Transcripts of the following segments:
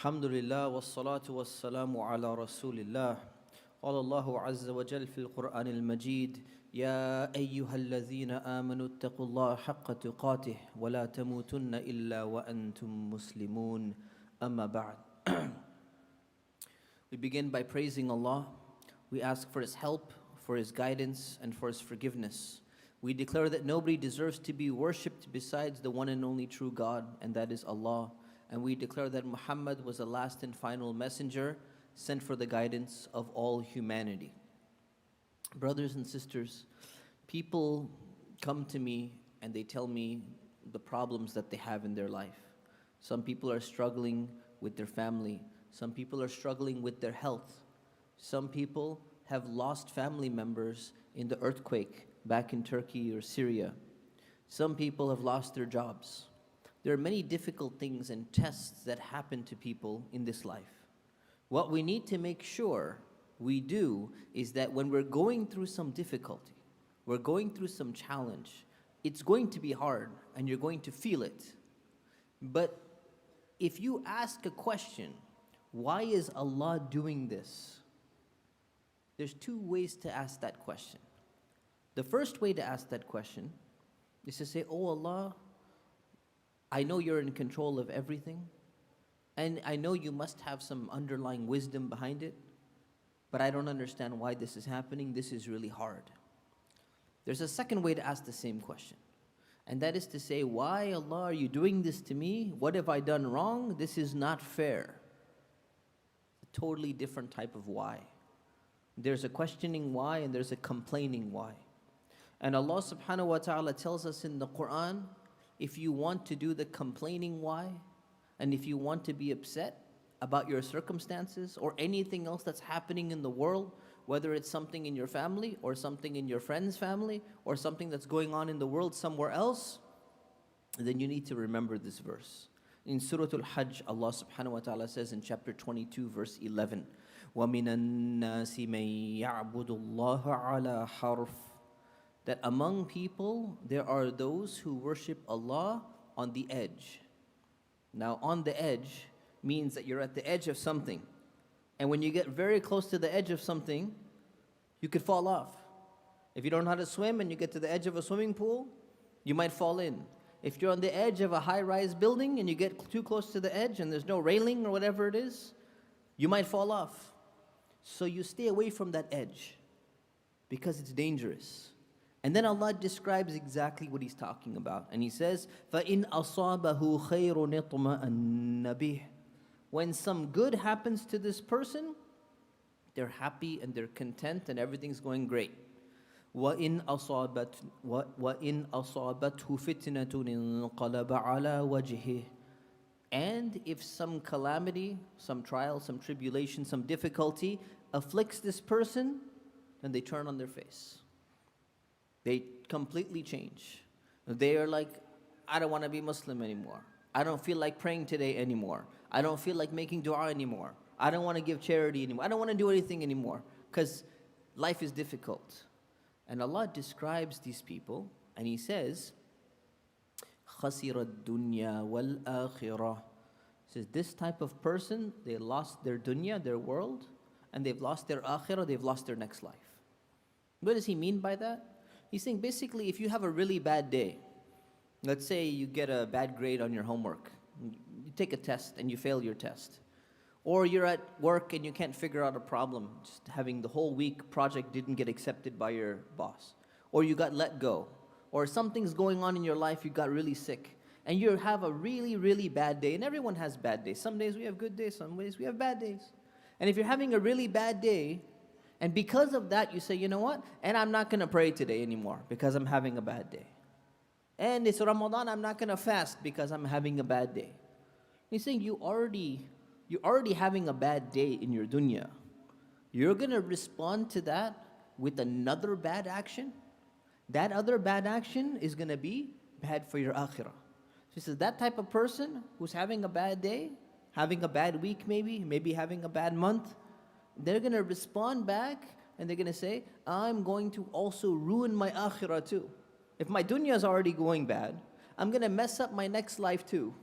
الحمد لله والصلاة والسلام على رسول الله. قال الله عز وجل في القرآن المجيد: يا أيها الذين آمنوا اتقوا الله حق تقاته ولا تموتن إلا وأنتم مسلمون. أما بعد. We begin by praising Allah. We ask for His help, for His guidance, and for His forgiveness. We declare that nobody deserves to be worshipped besides the one and only true God, and that is Allah. And we declare that Muhammad was the last and final messenger sent for the guidance of all humanity. Brothers and sisters, people come to me and they tell me the problems that they have in their life. Some people are struggling with their family. Some people are struggling with their health. Some people have lost family members in the earthquake back in Turkey or Syria. Some people have lost their jobs. There are many difficult things and tests that happen to people in this life. What we need to make sure we do is that when we're going through some difficulty, we're going through some challenge, it's going to be hard and you're going to feel it. But if you ask a question, why is Allah doing this? There's two ways to ask that question. The first way to ask that question is to say, oh Allah, I know you're in control of everything, and I know you must have some underlying wisdom behind it, but I don't understand why this is happening. This is really hard. There's a second way to ask the same question, and that is to say, why Allah are you doing this to me? What have I done wrong? This is not fair. A totally different type of why. There's a questioning why and there's a complaining why. And Allah subhanahu wa ta'ala tells us in the Quran, if you want to do the complaining why, and if you want to be upset about your circumstances or anything else that's happening in the world, whether it's something in your family or something in your friend's family or something that's going on in the world somewhere else, then you need to remember this verse. In Surah Al-Hajj, Allah subhanahu wa ta'ala says in chapter 22, verse 11, وَمِنَ النَّاسِ مَن يَعْبُدُ اللَّهَ عَلَى حَرْفٍ, that among people there are those who worship Allah on the edge. Now, on the edge means that you're at the edge of something. And when you get very close to the edge of something, you could fall off. If you don't know how to swim and you get to the edge of a swimming pool, you might fall in. If you're on the edge of a high-rise building and you get too close to the edge and there's no railing or whatever it is, you might fall off. So you stay away from that edge because it's dangerous. And then Allah describes exactly what He's talking about. And He says, فَإِنْ أَصَابَهُ خَيْرٌ اطْمَأَنَّ بِهِ. When some good happens to this person, they're happy and they're content and everything's going great. وَإِنْ أَصَابَتْهُ فِتْنَةٌ انقلب عَلَى وَجْهِهِ. And if some calamity, some trial, some tribulation, some difficulty afflicts this person, then they turn on their face. They completely change. They are like, I don't want to be Muslim anymore. I don't feel like praying today anymore. I don't feel like making dua anymore. I don't want to give charity anymore. I don't want to do anything anymore because life is difficult. And Allah describes these people and He says, خَسِرَ الدُّنْيَا وَالْآخِرَةِ. He says this type of person, they lost their dunya, their world, and they've lost their akhirah, they've lost their next life. What does He mean by that? He's saying basically if you have a really bad day, let's say you get a bad grade on your homework, you take a test and you fail your test, or you're at work and you can't figure out a problem, just having the whole week project didn't get accepted by your boss, or you got let go, or something's going on in your life, you got really sick, and you have a really, really bad day, and everyone has bad days. Some days we have good days, some days we have bad days. And if you're having a really bad day, and because of that, you say, you know what? And I'm not going to pray today anymore because I'm having a bad day. And it's Ramadan, I'm not going to fast because I'm having a bad day. He's saying you're already having a bad day in your dunya. You're going to respond to that with another bad action. That other bad action is going to be bad for your akhirah. So he says that type of person who's having a bad day, having a bad week maybe having a bad month, they're going to respond back and they're going to say, I'm going to also ruin my akhirah too. If my dunya is already going bad, I'm going to mess up my next life too.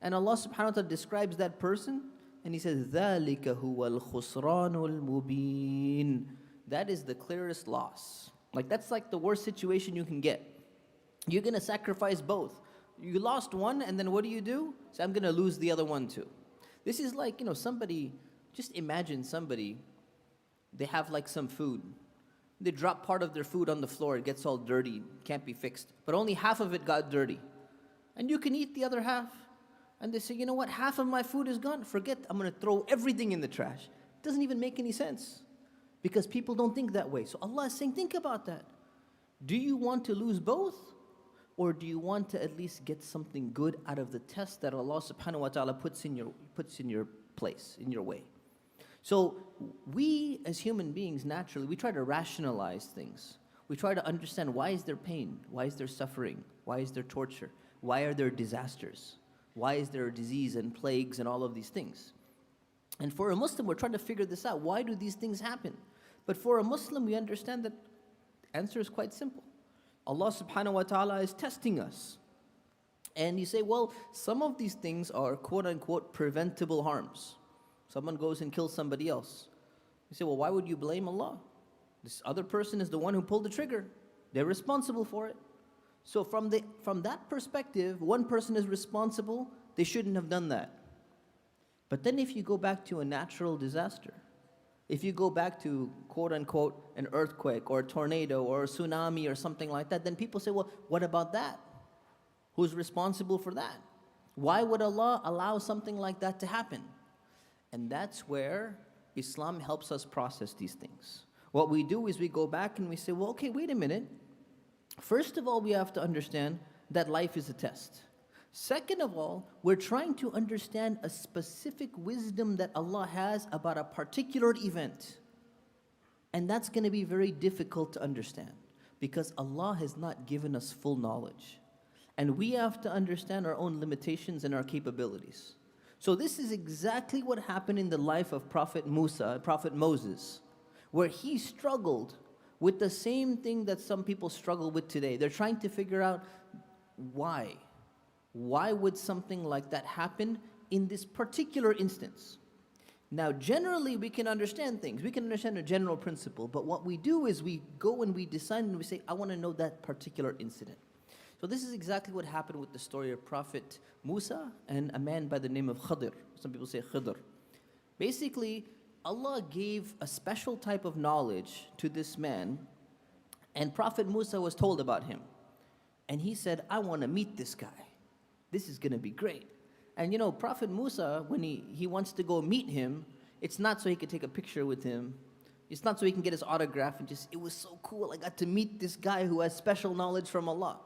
And Allah subhanahu wa ta'ala describes that person And he says, ذَلِكَ هُوَ الْخُسْرَانُ الْمُبِينُ. That is the clearest loss. Like that's like the worst situation you can get. You're going to sacrifice both. You lost one, and then what do? So I'm going to lose the other one too. This is like, somebody, just imagine somebody, they have like some food. They drop part of their food on the floor, it gets all dirty, can't be fixed. But only half of it got dirty. And you can eat the other half. And they say, you know what, half of my food is gone. Forget, I'm going to throw everything in the trash. It doesn't even make any sense. Because people don't think that way. So Allah is saying, think about that. Do you want to lose both? Or do you want to at least get something good out of the test that Allah subhanahu wa ta'ala puts in your place, in your way? So we as human beings, naturally, we try to rationalize things. We try to understand, why is there pain? Why is there suffering? Why is there torture? Why are there disasters? Why is there disease and plagues and all of these things? And for a Muslim, we're trying to figure this out. Why do these things happen? But for a Muslim, we understand that the answer is quite simple. Allah subhanahu wa ta'ala is testing us. And you say, well, some of these things are quote unquote preventable harms. Someone goes and kills somebody else. You say, well, why would you blame Allah? This other person is the one who pulled the trigger. They're responsible for it. So from that perspective, one person is responsible, they shouldn't have done that. But then if you go back to a natural disaster, if you go back to, quote unquote, an earthquake or a tornado or a tsunami or something like that, then people say, well, what about that? Who's responsible for that? Why would Allah allow something like that to happen? And that's where Islam helps us process these things. What we do is we go back and we say, well, okay, wait a minute. First of all, we have to understand that life is a test. Second of all, we're trying to understand a specific wisdom that Allah has about a particular event. And that's going to be very difficult to understand because Allah has not given us full knowledge. And we have to understand our own limitations and our capabilities. So this is exactly what happened in the life of Prophet Moses, where he struggled with the same thing that some people struggle with today. They're trying to figure out why. Why would something like that happen in this particular instance? Now, generally, we can understand things. We can understand a general principle. But what we do is we go and we decide and we say, I want to know that particular incident. So this is exactly what happened with the story of Prophet Musa and a man by the name of Khidr. Some people say Khidr. Basically, Allah gave a special type of knowledge to this man, and Prophet Musa was told about him. And he said, I want to meet this guy. This is going to be great. And Prophet Musa, when he wants to go meet him, it's not so he could take a picture with him. It's not so he can get his autograph and just, it was so cool, I got to meet this guy who has special knowledge from Allah.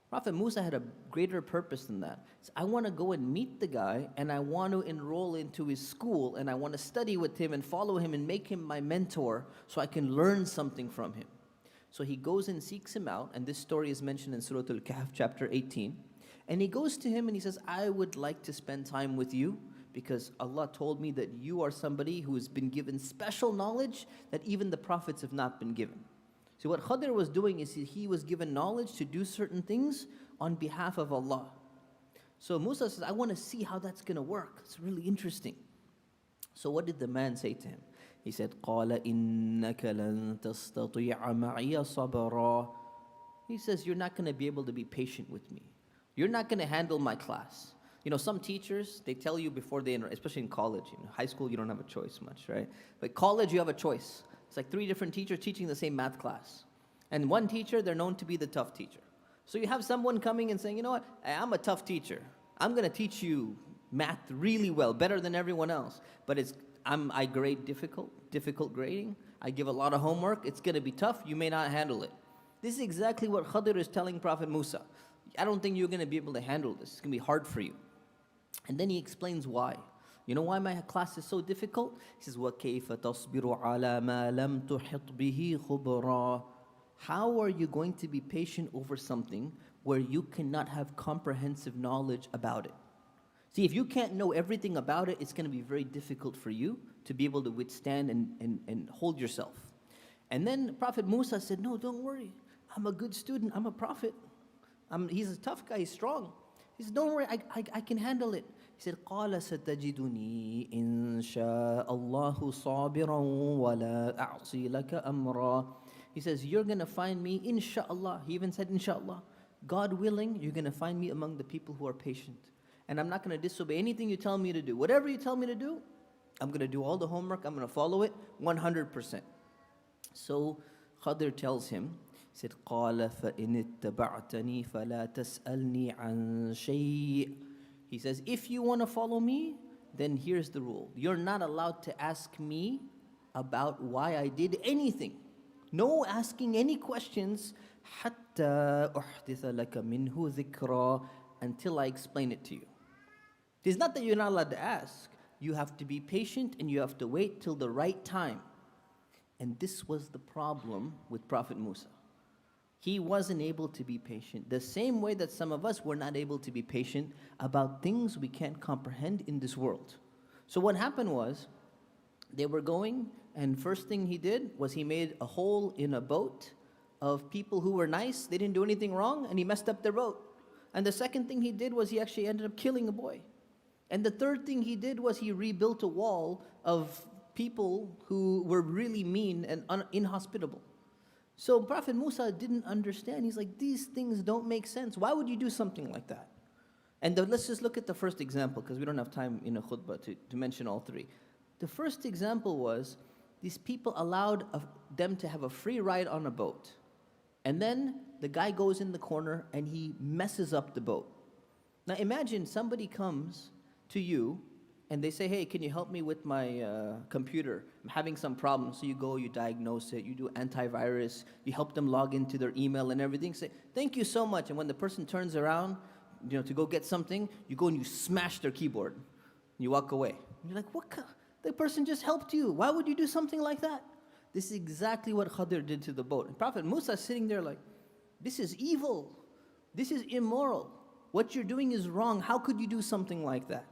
Prophet Musa had a greater purpose than that. So I want to go and meet the guy, and I want to enroll into his school, and I want to study with him and follow him and make him my mentor so I can learn something from him. So he goes and seeks him out, and this story is mentioned in Surah Al-Kahf, chapter 18. And he goes to him and he says, I would like to spend time with you because Allah told me that you are somebody who has been given special knowledge that even the prophets have not been given. So what Khidr was doing is he was given knowledge to do certain things on behalf of Allah. So Musa says, I want to see how that's going to work. It's really interesting. So what did the man say to him? He said, قَالَ إِنَّكَ لَن تَسْتَطِيعَ مَعِيَ صَبْرًا. He says, you're not going to be able to be patient with me. You're not going to handle my class. Some teachers, they tell you before they enter, especially in college. High school, you don't have a choice much, right? But college, you have a choice. It's like 3 different teachers teaching the same math class. And one teacher, they're known to be the tough teacher. So you have someone coming and saying, you know what, I'm a tough teacher. I'm going to teach you math really well, better than everyone else. But I grade difficult grading. I give a lot of homework. It's going to be tough. You may not handle it. This is exactly what Khidr is telling Prophet Musa. I don't think you're going to be able to handle this. It's going to be hard for you. And then he explains why. You know why my class is so difficult? He says, وَكَيْفَ تَصْبِرُ عَلَى مَا لَمْ تُحِطْ بِهِ خُبْرًا. How are you going to be patient over something where you cannot have comprehensive knowledge about it? See, if you can't know everything about it, it's going to be very difficult for you to be able to withstand and hold yourself. And then Prophet Musa said, no, don't worry. I'm a good student. I'm a prophet. He's a tough guy. He's strong. He said, don't worry. I can handle it. He said, قَالَ سَتَجِدُنِي إِن شَاءَ اللَّهُ صَابِرًا وَلَا أَعْصِي لَكَ أَمْرًا. He says, you're going to find me, inshallah. He even said, inshallah. God willing, you're going to find me among the people who are patient. And I'm not going to disobey anything you tell me to do. Whatever you tell me to do, I'm going to do all the homework. I'm going to follow it 100%. So Khadir tells him, he said, قَالَ فَإِنِ اتَّبَعْتَنِي فَلَا تَسْأَلْنِي عَنْ شَيْءٍ. He says, if you want to follow me, then here's the rule. You're not allowed to ask me about why I did anything. No asking any questions حَتَّى أُحْدِثَ لَكَ مِنْهُ ذِكْرًا, until I explain it to you. It's not that you're not allowed to ask. You have to be patient and you have to wait till the right time. And this was the problem with Prophet Musa. He wasn't able to be patient. The same way that some of us were not able to be patient about things we can't comprehend in this world. So what happened was, they were going, and first thing he did was he made a hole in a boat of people who were nice. They didn't do anything wrong, and he messed up their boat. And the second thing he did was he actually ended up killing a boy. And the third thing he did was he rebuilt a wall of people who were really mean and inhospitable. So Prophet Musa didn't understand. He's like, these things don't make sense. Why would you do something like that? And let's just look at the first example, because we don't have time in a khutbah to mention all three. The first example was, these people allowed them to have a free ride on a boat. And then the guy goes in the corner and he messes up the boat. Now imagine somebody comes to you and they say, hey, can you help me with my computer? I'm having some problems. So you go, you diagnose it, you do antivirus, you help them log into their email and everything. Say, thank you so much. And when the person turns around, to go get something, you go and you smash their keyboard. You walk away. And you're like, what? The person just helped you. Why would you do something like that? This is exactly what Khadir did to the boat. And Prophet Musa is sitting there like, this is evil. This is immoral. What you're doing is wrong. How could you do something like that?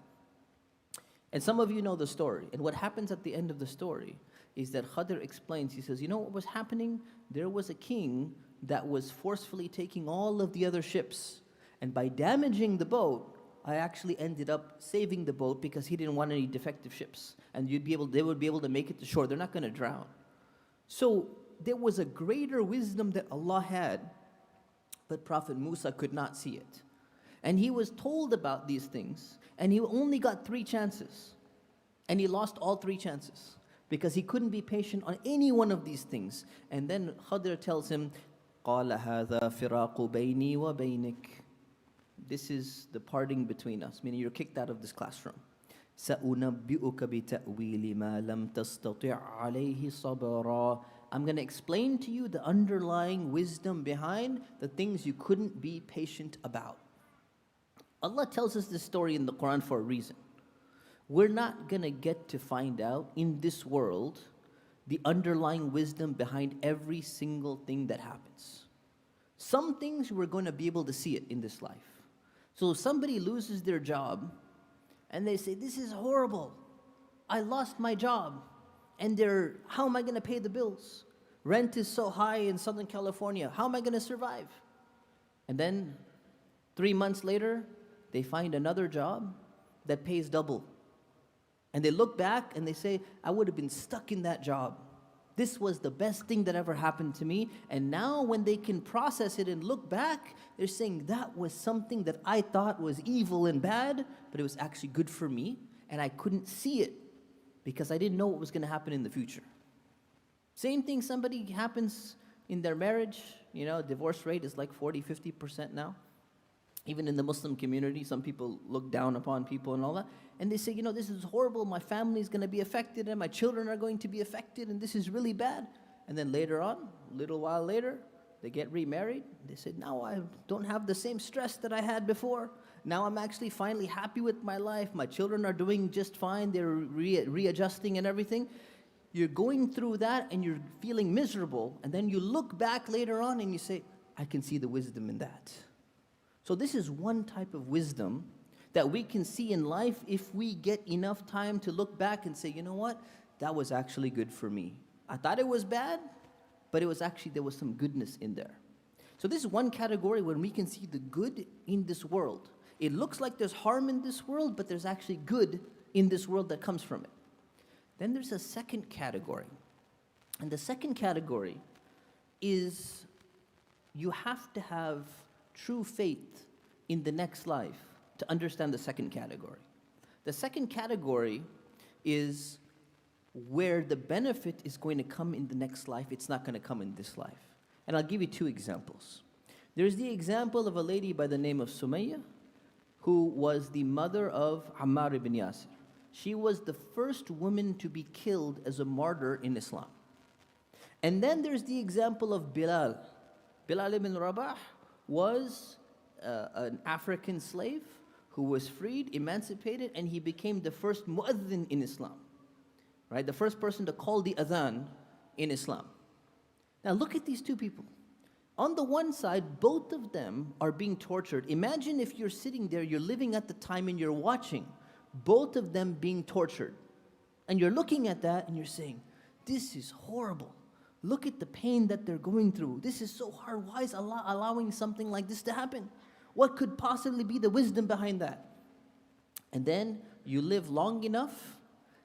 And some of you know the story. And what happens at the end of the story is that Khadir explains, he says, you know what was happening? There was a king that was forcefully taking all of the other ships. And by damaging the boat, I actually ended up saving the boat because he didn't want any defective ships. And they would be able to make it to shore. They're not going to drown. So there was a greater wisdom that Allah had, but Prophet Musa could not see it. And he was told about these things, and he only got 3 chances. And he lost all 3 chances because he couldn't be patient on any one of these things. And then Khadir tells him, قَالَ هَذَا فِرَاقُ بَيْنِي وَبَيْنِكَ. This is the parting between us, meaning you're kicked out of this classroom. سَأُنَبِّئُكَ بِتَأْوِيلِ مَا لَمْ تَسْتَطِعْ عَلَيْهِ صَبْرًا. I'm going to explain to you the underlying wisdom behind the things you couldn't be patient about. Allah tells us this story in the Quran for a reason. We're not going to get to find out in this world the underlying wisdom behind every single thing that happens. Some things we're going to be able to see it in this life. So if somebody loses their job and they say, this is horrible. I lost my job. And how am I going to pay the bills? Rent is so high in Southern California. How am I going to survive? And then 3 months later, they find another job that pays double. And they look back and they say, I would have been stuck in that job. This was the best thing that ever happened to me. And now when they can process it and look back, they're saying that was something that I thought was evil and bad, but it was actually good for me. And I couldn't see it because I didn't know what was going to happen in the future. Same thing, somebody happens in their marriage. Divorce rate is like 40-50% now. Even in the Muslim community, some people look down upon people and all that. And they say, this is horrible, my family is going to be affected, and my children are going to be affected, and this is really bad. And then later on, a little while later, they get remarried. They say, now I don't have the same stress that I had before. Now I'm actually finally happy with my life. My children are doing just fine. They're readjusting and everything. You're going through that and you're feeling miserable. And then you look back later on and you say, I can see the wisdom in that. So this is one type of wisdom that we can see in life if we get enough time to look back and say, you know what? That was actually good for me. I thought it was bad, but it was actually, there was some goodness in there. So this is one category when we can see the good in this world. It looks like there's harm in this world, but there's actually good in this world that comes from it. Then there's a second category. And the second category is you have to have true faith in the next life to understand the second category. The second category is where the benefit is going to come in the next life. It's not going to come in this life. And I'll give you two examples. There's the example of a lady by the name of Sumayya, who was the mother of Ammar ibn Yasir. She was the first woman to be killed as a martyr in Islam. And then there's the example of Bilal. Bilal ibn Rabah was an African slave who was freed, emancipated, and he became the first mu'adhin in Islam. Right? The first person to call the adhan in Islam. Now look at these two people. On the one side, both of them are being tortured. Imagine if you're sitting there, you're living at the time and you're watching both of them being tortured. And you're looking at that and you're saying, this is horrible. Look at the pain that they're going through. This is so hard. Why is Allah allowing something like this to happen? What could possibly be the wisdom behind that? And then you live long enough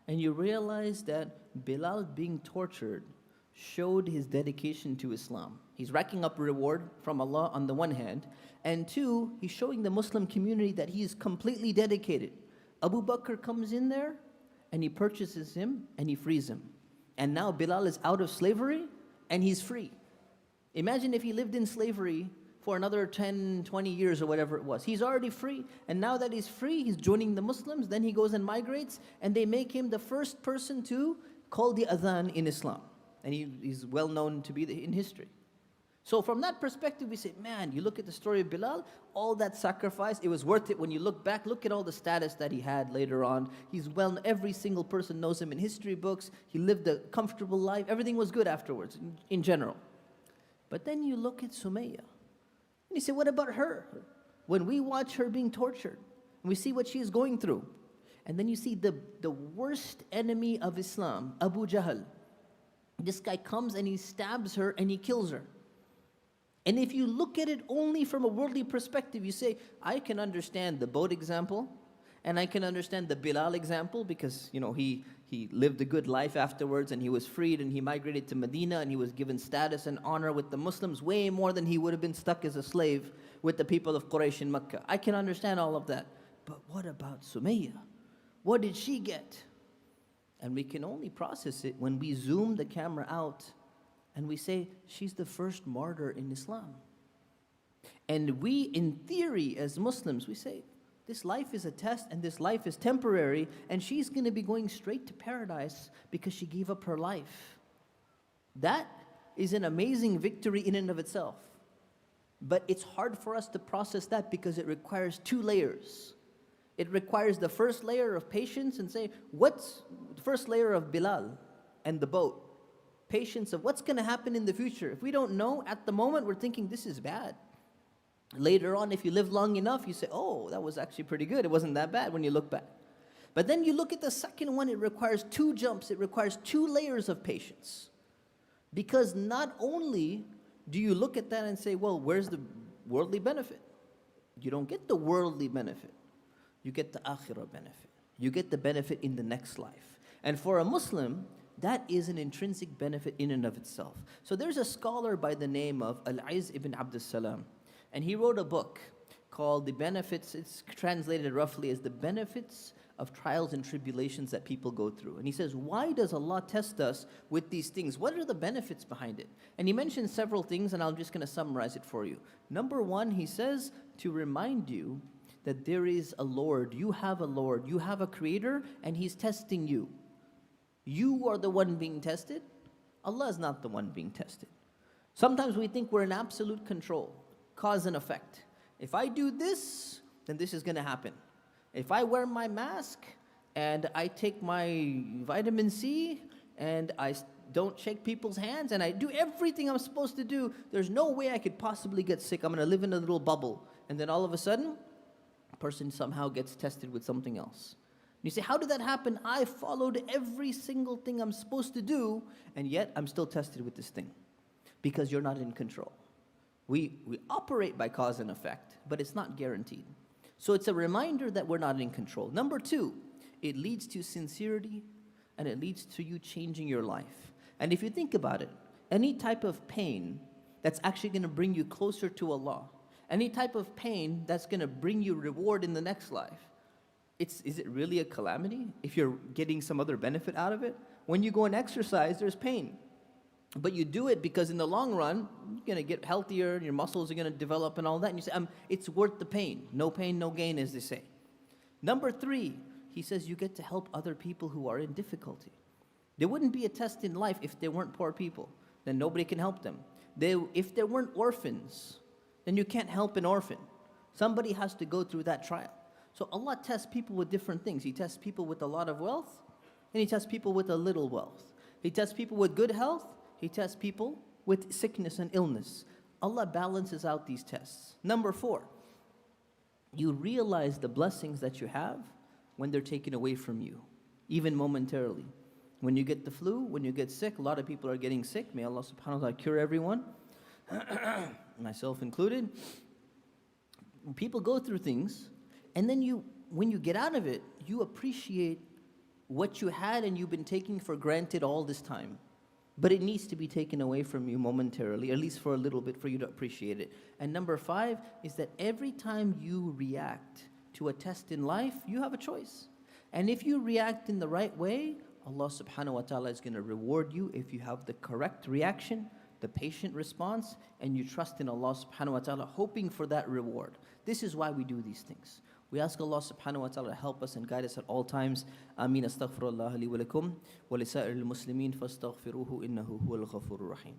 and you realize that Bilal being tortured showed his dedication to Islam. He's racking up reward from Allah on the one hand, and two, he's showing the Muslim community that he is completely dedicated. Abu Bakr comes in there and he purchases him and he frees him. And now Bilal is out of slavery and he's free. Imagine if he lived in slavery for another 10, 20 years or whatever it was. He's already free, and now that he's free, he's joining the Muslims. Then he goes and migrates, and they make him the first person to call the adhan in Islam. And he's well known to be in history. So from that perspective, we say, man, you look at the story of Bilal, all that sacrifice, it was worth it when you look back. Look at all the status that he had later on. He's well, every single person knows him in history books. He lived a comfortable life. Everything was good afterwards, in general. But then you look at Sumayya, and you say, what about her? When we watch her being tortured, and we see what she is going through, and then you see the worst enemy of Islam, Abu Jahl. This guy comes and he stabs her and he kills her. And if you look at it only from a worldly perspective, you say, I can understand the boat example, and I can understand the Bilal example because, you know, he lived a good life afterwards and he was freed and he migrated to Medina and he was given status and honor with the Muslims way more than he would have been stuck as a slave with the people of Quraysh in Mecca. I can understand all of that. But what about Sumayya? What did she get? And we can only process it when we zoom the camera out and we say, she's the first martyr in Islam. And we, in theory, as Muslims, we say, this life is a test and this life is temporary, and she's going to be going straight to paradise because she gave up her life. That is an amazing victory in and of itself. But it's hard for us to process that because it requires two layers. It requires the first layer of patience and say, what's the first layer of Bilal and the boat? Patience of what's going to happen in the future. If we don't know, at the moment, we're thinking this is bad. Later on, if you live long enough, you say, oh, that was actually pretty good. It wasn't that bad when you look back. But then you look at the second one, it requires two jumps. It requires two layers of patience. Because not only do you look at that and say, well, where's the worldly benefit? You don't get the worldly benefit. You get the akhirah benefit. You get the benefit in the next life. And for a Muslim, that is an intrinsic benefit in and of itself. So there's a scholar by the name of Al-Izz ibn Abdus Salam. And he wrote a book called The Benefits, it's translated roughly as The Benefits of Trials and Tribulations that People Go Through. And he says, why does Allah test us with these things? What are the benefits behind it? And he mentions several things, and I'm just going to summarize it for you. Number one, he says, to remind you that there is a Lord, you have a Creator, and He's testing you. You are the one being tested. Allah is not the one being tested. Sometimes we think we're in absolute control. Cause and effect. If I do this, then this is going to happen. If I wear my mask and I take my vitamin C and I don't shake people's hands and I do everything I'm supposed to do, there's no way I could possibly get sick. I'm going to live in a little bubble. And then all of a sudden, a person somehow gets tested with something else. You say, how did that happen? I followed every single thing I'm supposed to do, and yet I'm still tested with this thing. Because you're not in control. We operate by cause and effect, but it's not guaranteed. So it's a reminder that we're not in control. Number two, it leads to sincerity and it leads to you changing your life. And if you think about it, any type of pain that's actually going to bring you closer to Allah, any type of pain that's going to bring you reward in the next life, is it really a calamity if you're getting some other benefit out of it? When you go and exercise, there's pain. But you do it because in the long run, you're going to get healthier, and your muscles are going to develop and all that. And you say, it's worth the pain. No pain, no gain, as they say. Number three, he says you get to help other people who are in difficulty. There wouldn't be a test in life if there weren't poor people. Then nobody can help them. If there weren't orphans, then you can't help an orphan. Somebody has to go through that trial. So Allah tests people with different things. He tests people with a lot of wealth, and He tests people with a little wealth. He tests people with good health. He tests people with sickness and illness. Allah balances out these tests. Number four, you realize the blessings that you have when they're taken away from you, even momentarily. When you get the flu, when you get sick, a lot of people are getting sick. May Allah subhanahu wa ta'ala cure everyone, myself included. People go through things, and then when you get out of it, you appreciate what you had and you've been taking for granted all this time. But it needs to be taken away from you momentarily, at least for a little bit, for you to appreciate it. And number five is that every time you react to a test in life, you have a choice. And if you react in the right way, Allah subhanahu wa ta'ala is going to reward you if you have the correct reaction, the patient response, and you trust in Allah subhanahu wa ta'ala, hoping for that reward. This is why we do these things. We ask Allah subhanahu wa ta'ala to help us and guide us at all times. Ameen. Astaghfirullah li wa lakum wa li sa'iril muslimin fastaghfiruhu innahu huwal ghafurur rahim.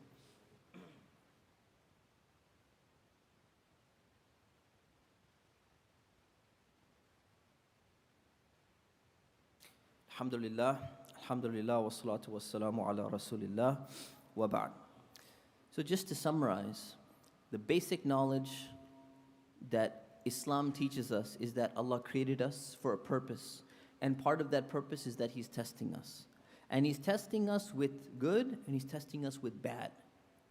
Alhamdulillah wa salatu wa salamu ala rasulillah wa ba'd. So just to summarize, the basic knowledge that Islam teaches us is that Allah created us for a purpose. And part of that purpose is that He's testing us. And He's testing us with good and He's testing us with bad,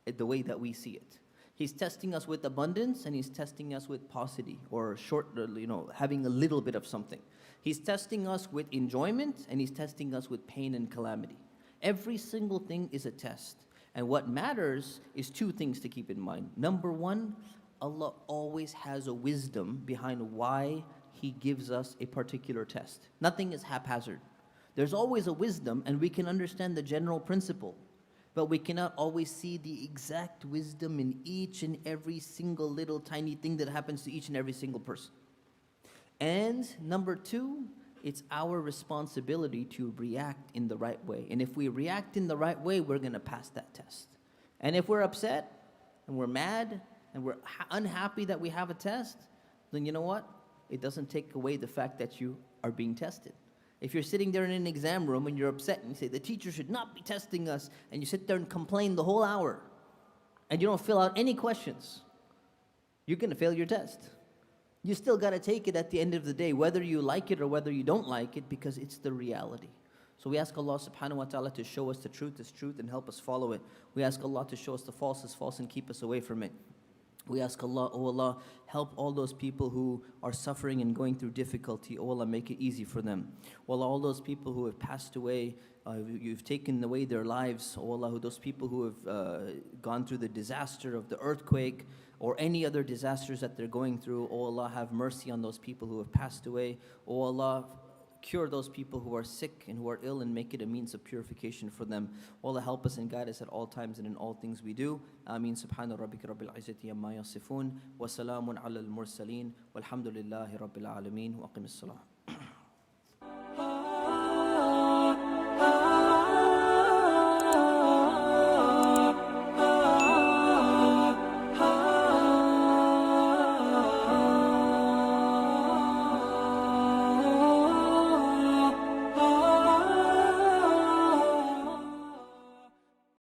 the way that we see it. He's testing us with abundance and He's testing us with paucity, or having a little bit of something. He's testing us with enjoyment and He's testing us with pain and calamity. Every single thing is a test. And what matters is two things to keep in mind. Number one, Allah always has a wisdom behind why He gives us a particular test. Nothing is haphazard. There's always a wisdom, and we can understand the general principle, but we cannot always see the exact wisdom in each and every single little tiny thing that happens to each and every single person. And number two, it's our responsibility to react in the right way. And if we react in the right way, we're going to pass that test. And if we're upset and we're mad and we're unhappy that we have a test, then you know what? It doesn't take away the fact that you are being tested. If you're sitting there in an exam room and you're upset and you say, the teacher should not be testing us, and you sit there and complain the whole hour, and you don't fill out any questions, you're going to fail your test. You still got to take it at the end of the day, whether you like it or whether you don't like it, because it's the reality. So we ask Allah subhanahu wa ta'ala to show us the truth as truth and help us follow it. We ask Allah to show us the false as false and keep us away from it. We ask Allah, oh Allah, help all those people who are suffering and going through difficulty. Oh Allah, make it easy for them. Oh Allah, all those people who have passed away, you've taken away their lives. Oh Allah, those people who have gone through the disaster of the earthquake or any other disasters that they're going through. Oh Allah, have mercy on those people who have passed away. Oh Allah, cure those people who are sick and who are ill and make it a means of purification for them. Allah, help us and guide us at all times and in all things we do. Ameen. Subhana rabbika rabbil izzati amma yasifun. Wa salamun ala al-mursaleen. Walhamdulillahi rabbil alameen. Wa aqimis salam.